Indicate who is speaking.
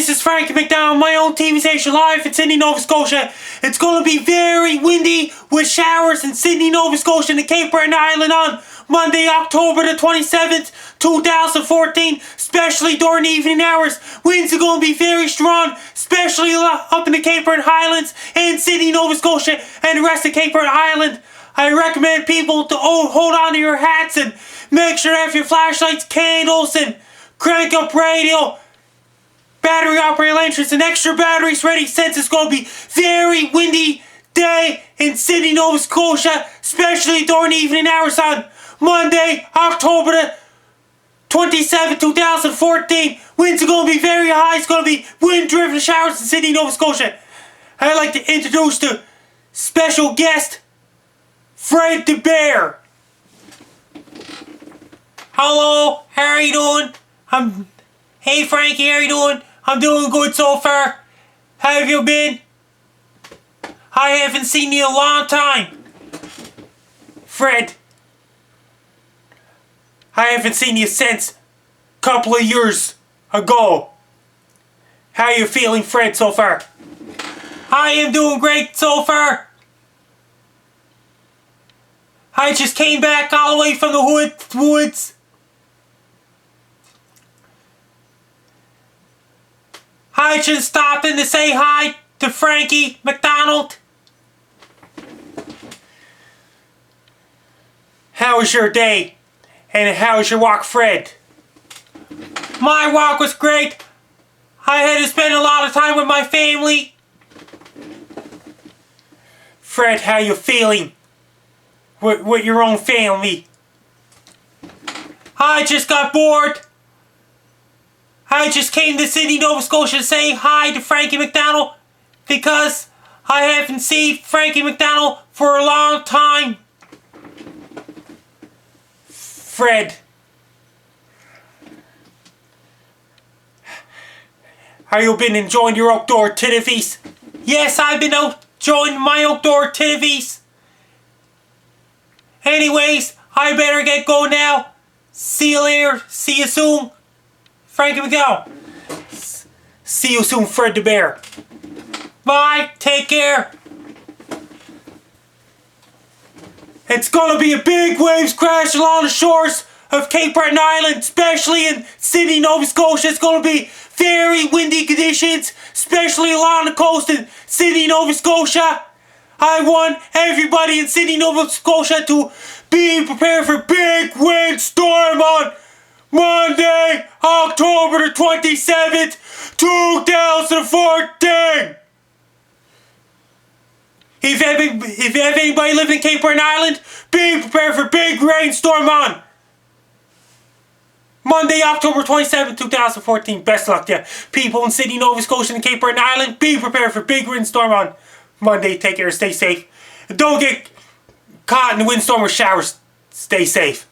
Speaker 1: this is Frankie McDonald, my own TV station live in Sydney, Nova Scotia. It's going to be very windy with showers in Sydney, Nova Scotia and the Cape Breton Island on Monday, October the 27th, 2014, especially during the evening hours. Winds are going to be very strong, especially up in the Cape Breton Highlands and Sydney, Nova Scotia and the rest of Cape Breton Island. I recommend people to hold on to your hats and make sure to have your flashlights, candles, and crank up radio, battery operated lanterns, and extra batteries ready since it's going to be very windy day in Sydney, Nova Scotia, especially during the evening hours on Monday, October the 27th, 2014. Winds are going to be very high. It's going to be wind-driven showers in Sydney, Nova Scotia. I'd like to introduce the special guest, Fred the Bear. Hello, how are you doing? Hey Frankie, how are you doing? I'm doing good so far. How have you been? I haven't seen you in a long time. Fred, I haven't seen you since a couple of years ago. How are you feeling, Fred, so far? I am doing great so far. I just came back all the way from the woods. I just stopped in to say hi to Frankie McDonald. How was your day? And how was your walk, Fred? My walk was great. I had to spend a lot of time with my family. Fred, how you feeling with your own family? I just got bored. I just came to Sydney, Nova Scotia to say hi to Frankie McDonald because I haven't seen Frankie McDonald for a long time. Fred, have you been enjoying your outdoor activities? Yes, I've been out enjoying my outdoor activities. Anyways, I better get going now. See you later. See you soon. Frankie McDonald. See you soon, Fred the Bear. Bye. Take care. It's gonna be a big waves crash along the shores of Cape Breton Island, especially in Sydney, Nova Scotia. It's gonna be very windy conditions, especially along the coast in Sydney, Nova Scotia. I want everybody in Sydney, Nova Scotia to be prepared for big windstorm on Monday, October the 27th, 2014. If you have anybody living in Cape Breton Island, be prepared for big rainstorm on Monday, October 27th, 2014. Best luck to you. People in Sydney, Nova Scotia and Cape Breton Island, be prepared for big windstorm on Monday. Take care, stay safe. And don't get caught in the windstorm or showers. Stay safe.